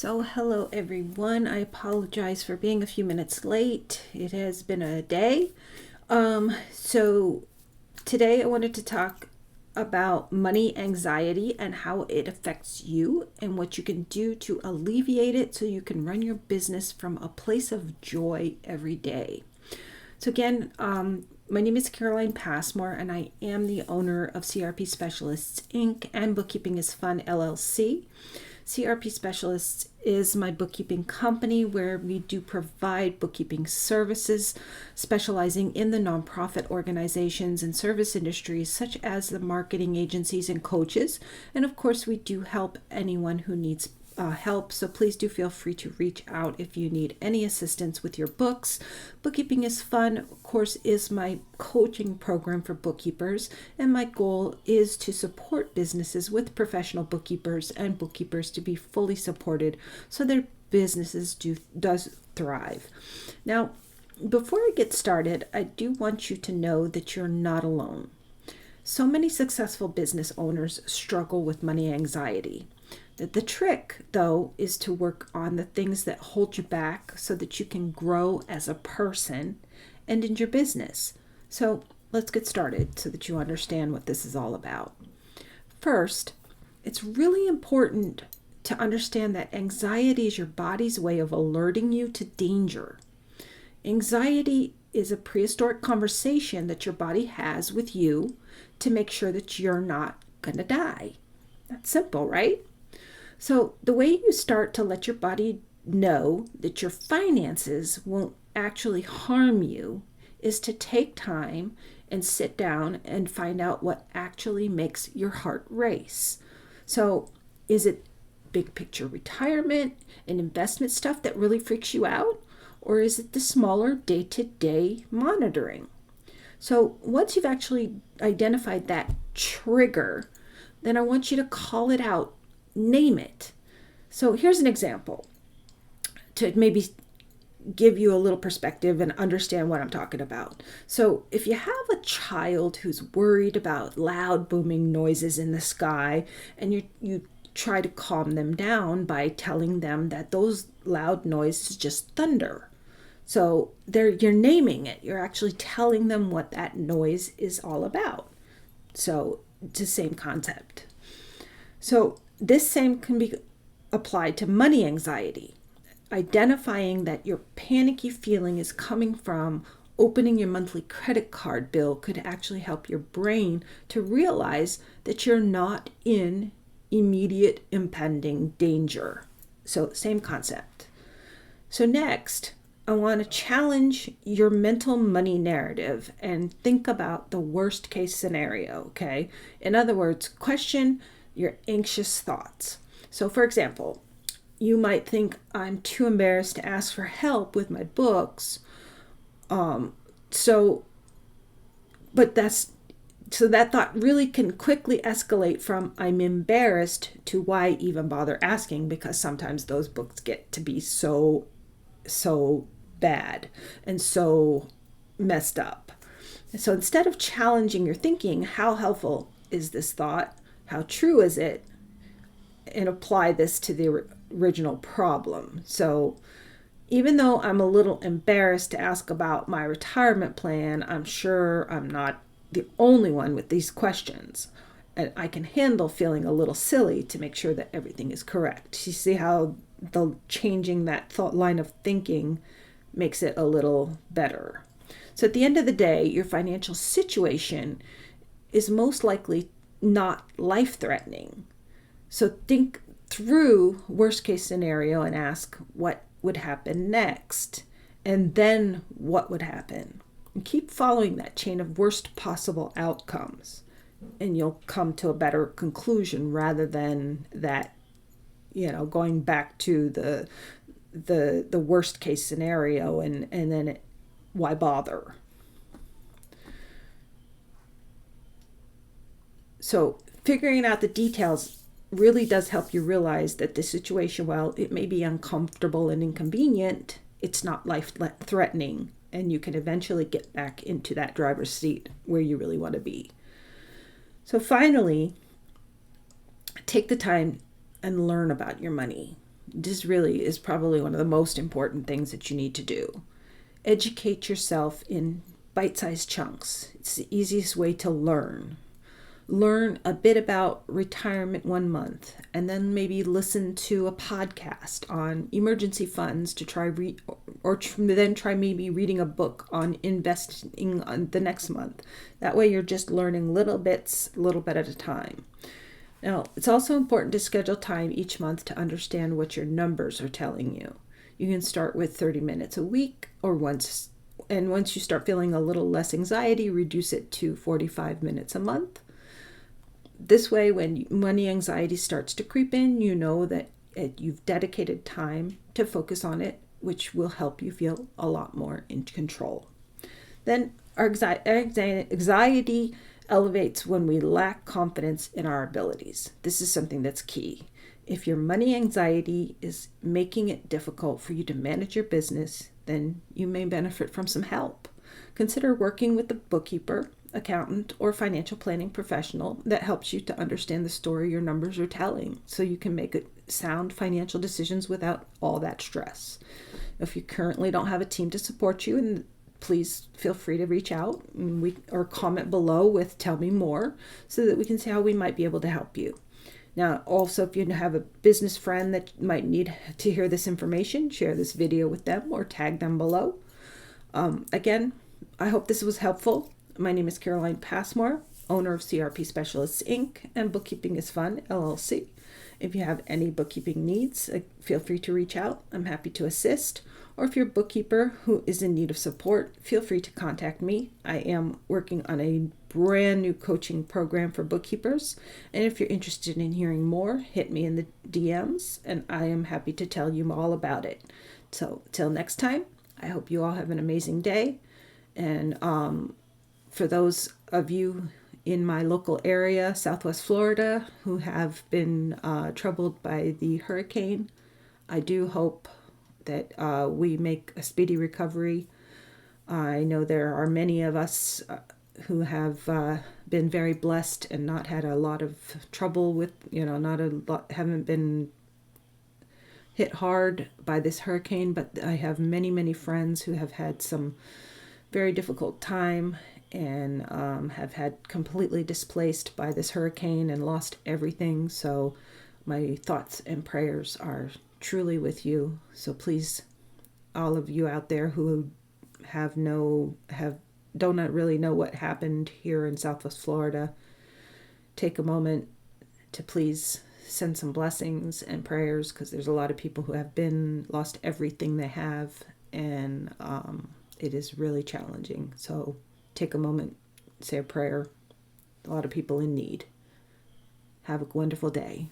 Hello everyone. I apologize for being a few minutes late. It has been a day. So today I wanted to talk about money anxiety and how it affects you and what you can do to alleviate it so you can run your business from a place of joy every day. So again, my name is Caroline Passmore and I am the owner of CRP Specialists Inc. and Bookkeeping is Fun LLC. CRP Specialists is my bookkeeping company where we do provide bookkeeping services, specializing in the nonprofit organizations and service industries such as the marketing agencies and coaches. And of course, we do help anyone who needs help. So please do feel free to reach out if you need any assistance with your books. Bookkeeping is Fun, of course, is my coaching program for bookkeepers, and my goal is to support businesses with professional bookkeepers and bookkeepers to be fully supported so their businesses does thrive. Now, before I get started, I do want you to know that you're not alone. So many successful business owners struggle with money anxiety. The trick, though, is to work on the things that hold you back so that you can grow as a person and in your business. So let's get started so that you understand what this is all about. First, it's really important to understand that anxiety is your body's way of alerting you to danger. Anxiety is a prehistoric conversation that your body has with you to make sure that you're not going to die. That's simple, right? So the way you start to let your body know that your finances won't actually harm you is to take time and sit down and find out what actually makes your heart race. So is it big picture retirement and investment stuff that really freaks you out? Or is it the smaller day-to-day monitoring? So once you've actually identified that trigger, then I want you to call it out. Name it. So here's an example to maybe give you a little perspective and understand what I'm talking about. So if you have a child who's worried about loud booming noises in the sky and you try to calm them down by telling them that those loud noises is just thunder. So you're naming it. You're actually telling them what that noise is all about. So it's the same concept. So this same can be applied to money anxiety. Identifying that your panicky feeling is coming from opening your monthly credit card bill could actually help your brain to realize that you're not in immediate impending danger. So same concept. So next, I want to challenge your mental money narrative and think about the worst case scenario, okay? In other words, question your anxious thoughts. So for example, you might think, I'm too embarrassed to ask for help with my books. That thought really can quickly escalate from I'm embarrassed to why even bother asking, because sometimes those books get to be so bad and so messed up. So instead of challenging your thinking, how helpful is this thought? How true is it? And apply this to the original problem. So even though I'm a little embarrassed to ask about my retirement plan, I'm sure I'm not the only one with these questions. And I can handle feeling a little silly to make sure that everything is correct. You see how the changing that thought line of thinking makes it a little better. So at the end of the day, your financial situation is most likely not life-threatening. So think through worst case scenario and ask what would happen next, and then what would happen. And keep following that chain of worst possible outcomes, and you'll come to a better conclusion rather than that, going back to the worst case scenario and then why bother? So figuring out the details really does help you realize that the situation, while it may be uncomfortable and inconvenient, it's not life-threatening, and you can eventually get back into that driver's seat where you really want to be. So finally, take the time and learn about your money. This really is probably one of the most important things that you need to do. Educate yourself in bite-sized chunks. It's the easiest way to learn. Learn a bit about retirement 1 month, and then maybe listen to a podcast on emergency funds to then try maybe reading a book on investing on the next month. That way you're just learning little bits, a little bit at a time. Now, it's also important to schedule time each month to understand what your numbers are telling you. You can start with 30 minutes a week, or once you start feeling a little less anxiety, reduce it to 45 minutes a month. This way, when money anxiety starts to creep in, you know that you've dedicated time to focus on it, which will help you feel a lot more in control. Then our anxiety elevates when we lack confidence in our abilities. This is something that's key. If your money anxiety is making it difficult for you to manage your business, then you may benefit from some help. Consider working with a bookkeeper, accountant, or financial planning professional that helps you to understand the story your numbers are telling, so you can make sound financial decisions without all that stress. If you currently don't have a team to support you, and please feel free to reach out or comment below with "tell me more" so that we can see how we might be able to help you. Now, also, if you have a business friend that might need to hear this information, share this video with them or tag them below. Again, I hope this was helpful. My name is Caroline Passmore, owner of CRP Specialists Inc. and Bookkeeping is Fun, LLC. If you have any bookkeeping needs, feel free to reach out. I'm happy to assist. Or if you're a bookkeeper who is in need of support, feel free to contact me. I am working on a brand new coaching program for bookkeepers. And if you're interested in hearing more, hit me in the DMs and I am happy to tell you all about it. So till next time, I hope you all have an amazing day. And for those of you in my local area, Southwest Florida, who have been troubled by the hurricane, I do hope that we make a speedy recovery. I know there are many of us who have been very blessed and not had a lot of trouble with, haven't been hit hard by this hurricane, but I have many, many friends who have had some very difficult time and have had completely displaced by this hurricane and lost everything. So my thoughts and prayers are truly with you. So please, all of you out there who don't really know what happened here in Southwest Florida, take a moment to please send some blessings and prayers, because there's a lot of people who have lost everything they have, and it is really challenging. So take a moment, say a prayer. A lot of people in need. Have a wonderful day.